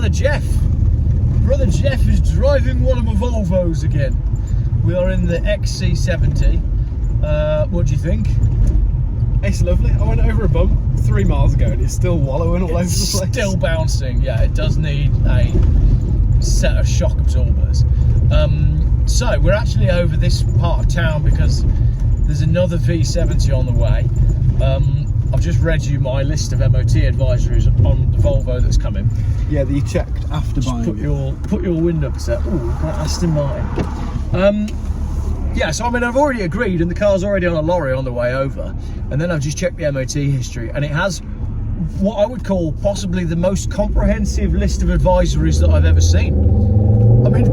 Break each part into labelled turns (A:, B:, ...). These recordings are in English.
A: Brother Geoff. Brother Geoff is driving one of my Volvos again. We are in the XC70. What do you think?
B: It's lovely. I went over a bump 3 miles ago and it's still wallowing all over the place.
A: Still bouncing, yeah. It does need a set of shock absorbers. So we're actually over this part of town because there's another V70 on the way. I've just read you my list of MOT advisories on the Volvo that's coming.
B: Yeah, that you checked after buying.
A: Put your window up a set. Ooh, got Aston Martin. Yeah, so I mean, I've already agreed, and the car's already on a lorry on the way over. And then I've just checked the MOT history, and it has what I would call possibly the most comprehensive list of advisories that I've ever seen. I mean,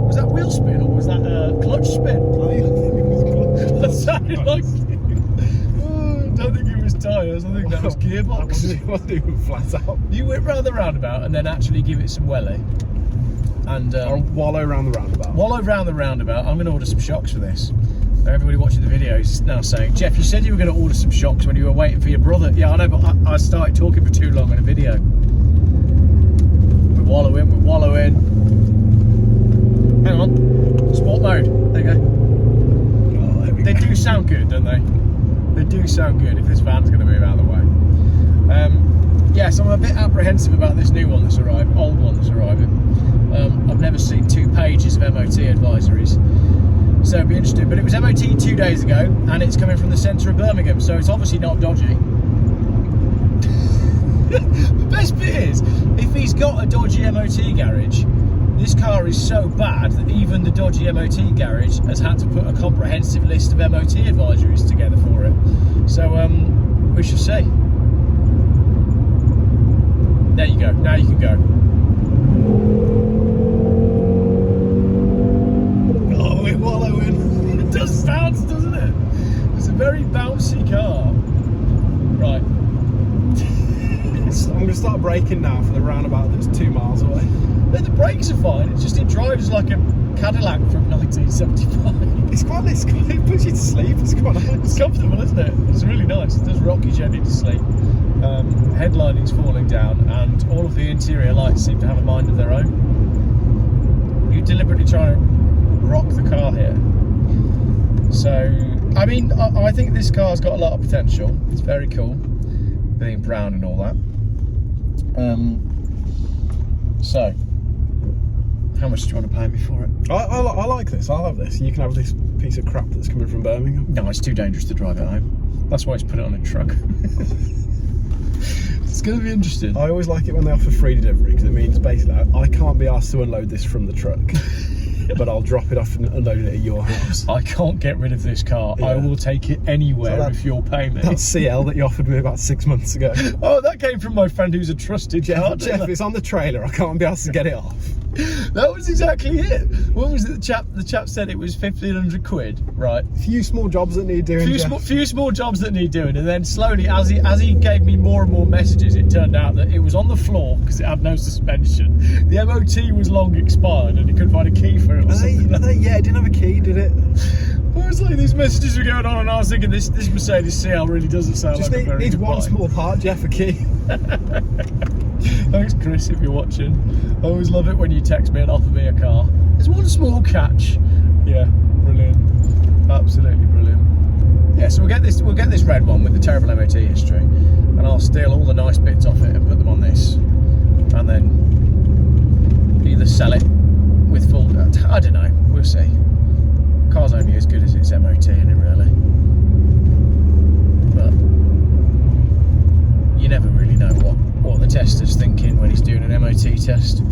A: was that wheel spin or was that clutch spin?
B: I think it was clutch.
A: That sounded like. I don't think it was tyres. I think that was gearbox.
B: It wasn't even flat out.
A: You whip round the roundabout and then actually give it some welly. And
B: I'll wallow around the roundabout.
A: Wallow round the roundabout. I'm going to order some shocks for this. Everybody watching the video is now saying, Geoff, you said you were going to order some shocks when you were waiting for your brother. Yeah, I know, but I started talking for too long in a video. We're wallowing, we're wallowing. Hang on. Sport mode. There you go.
B: Oh, there we
A: They
B: go.
A: do sound good, don't they? They do sound good if this van's going to move out of the way. Yeah, so I'm a bit apprehensive about this new one that's arrived, old one that's arriving. I've never seen 2 pages of MOT advisories, so it'd be interesting. But it was MOT 2 days ago, and it's coming from the centre of Birmingham, so it's obviously not dodgy. The best bit is, if he's got a dodgy MOT garage, this car is so bad that even the dodgy MOT garage has had to put a comprehensive list of MOT advisories together for it. So we shall see. There you go, now you can go. Oh, we're wallowing. It does bounce, doesn't it? It's a very bouncy car. Right.
B: I'm going to start braking now for the roundabout that's 2 miles away.
A: But the brakes are fine, it's just it drives like a Cadillac from 1975.
B: It's quite nice, it puts you to sleep, it's quite nice.
A: It's comfortable, isn't it? It's really nice. It does rock you gently to sleep. Headlining's falling down, and all of the interior lights seem to have a mind of their own. You're deliberately trying to rock the car here. So, I mean, I think this car's got a lot of potential. It's very cool, being brown and all that. So, how much do you want to pay me for it?
B: I like this, I'll have this. You can have this piece of crap that's coming from Birmingham.
A: No, it's too dangerous to drive at home. That's why it's put it on a truck. It's going to be interesting.
B: I always like it when they offer free delivery, because it means basically I can't be asked to unload this from the truck, but I'll drop it off and unload it at your house.
A: I can't get rid of this car. Yeah. I will take it anywhere if you'll pay me.
B: That CL that you offered me about 6 months ago.
A: Oh, that came from my friend who's a trusted car dealer.
B: Geoff, it's on the trailer. I can't be asked to get it off.
A: That was exactly it. What was it? The chap said it was 1,500 quid, right?
B: Few small jobs that need doing.
A: Few small jobs that need doing, and then slowly, as he gave me more and more messages, it turned out that it was on the floor because it had no suspension. The MOT was long expired, and he couldn't find a key for it. Or something.
B: Yeah, it didn't have a key, did it?
A: I was like, these messages were going on, and I was thinking, this Mercedes CL really doesn't sound like a very
B: needs
A: good
B: one
A: buy.
B: small part, Geoff, a key.
A: Thanks, Chris, if you're watching. I always love it when you text me and offer me a car. There's one small catch. Yeah, brilliant. Absolutely brilliant. Yeah, so we'll get this red one with the terrible MOT history, and I'll steal all the nice bits off it and put them on this, and then either sell it with full. I don't know. We'll see. Car's only as good as its MOT, isn't it, really? But you never really know what the tester's thinking when he's doing an MOT test.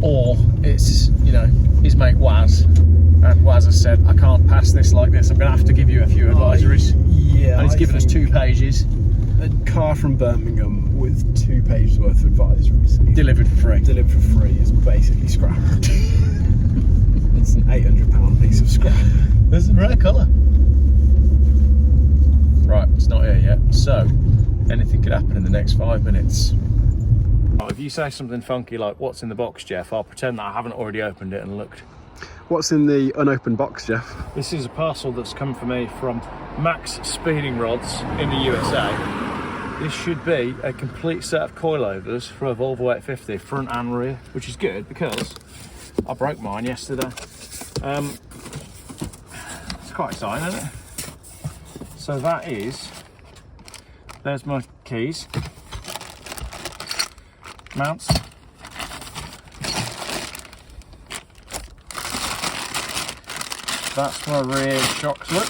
A: Or it's, you know, his mate Waz, and Waz has said, I can't pass this like this, I'm going to have to give you a few advisories.
B: Yeah.
A: And he's given us 2 pages.
B: A car from Birmingham with 2 pages worth of advisories.
A: Delivered for free.
B: Delivered for free is basically scrap. It's an £800 piece of scrap.
A: There's a rare colour. Right, it's not here yet, so anything could happen in the next 5 minutes. If you say something funky like, what's in the box, Geoff, I'll pretend that I haven't already opened it and looked.
B: What's in the unopened box, Geoff?
A: This is a parcel that's come for me from Max Speeding Rods in the USA. This should be a complete set of coilovers for a Volvo 850, front and rear, which is good because I broke mine yesterday. It's quite exciting, isn't it? So that is, there's my keys, mounts, that's my rear shock slip.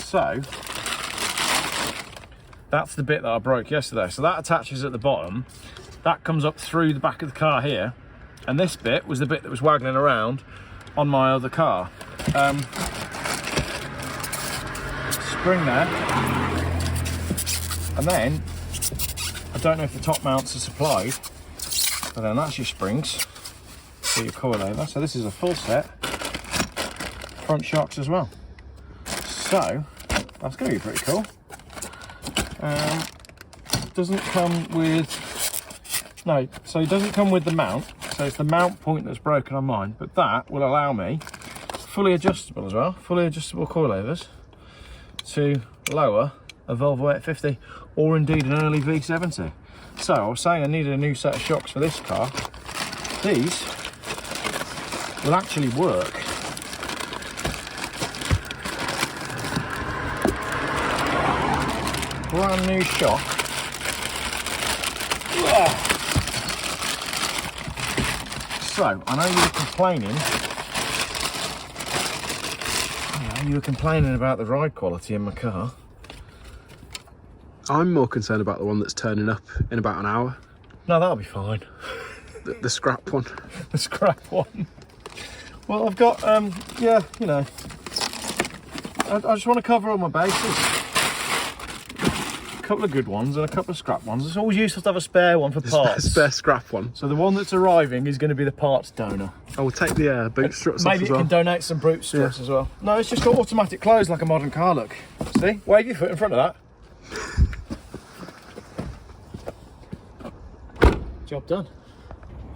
A: So that's the bit that I broke yesterday. So that attaches at the bottom, that comes up through the back of the car here, and this bit was the bit that was waggling around on my other car. Spring there, and then I don't know if the top mounts are supplied, but then that's your springs for your coilover. So this is a full set, front shocks as well. So that's going to be pretty cool. Doesn't come with, no, so it doesn't come with the mount. So it's the mount point that's broken on mine, but that will allow me, fully adjustable as well, fully adjustable coilovers, to lower a Volvo 850 or indeed an early V70. So I was saying I needed a new set of shocks for this car. These will actually work. Brand new shock. So I know you were complaining. You were complaining about the ride quality in my car.
B: I'm more concerned about the one that's turning up in about an hour.
A: No, that'll be fine.
B: The scrap one.
A: The scrap one. Well, I've got, yeah, you know, I just want to cover all my bases. A couple of good ones and a couple of scrap ones. It's always useful to have a spare one for parts.
B: Spare scrap one.
A: So the one that's arriving is going to be the parts donor.
B: I will take the boot struts off
A: Maybe
B: as
A: it
B: well.
A: can donate some boot struts as well. No, it's just got automatic close like a modern car, look. See? Wave your foot in front of that. Job done.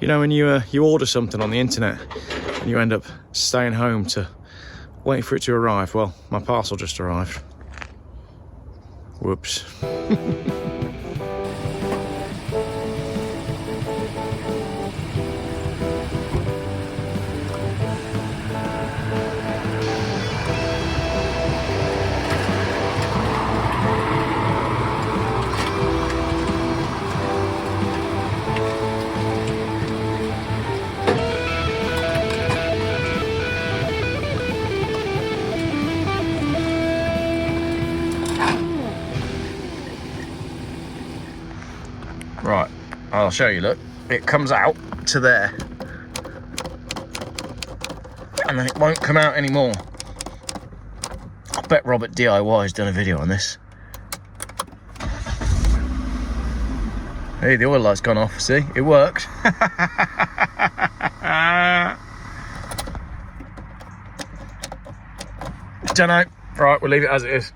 A: You know when you order something on the internet and you end up staying home to wait for it to arrive? Well, my parcel just arrived. Whoops. Right, I'll show you, look. It comes out to there. And then it won't come out anymore. I bet Robert DIY has done a video on this. Hey, the oil light's gone off, see? It worked. Don't know. Right, we'll leave it as it is.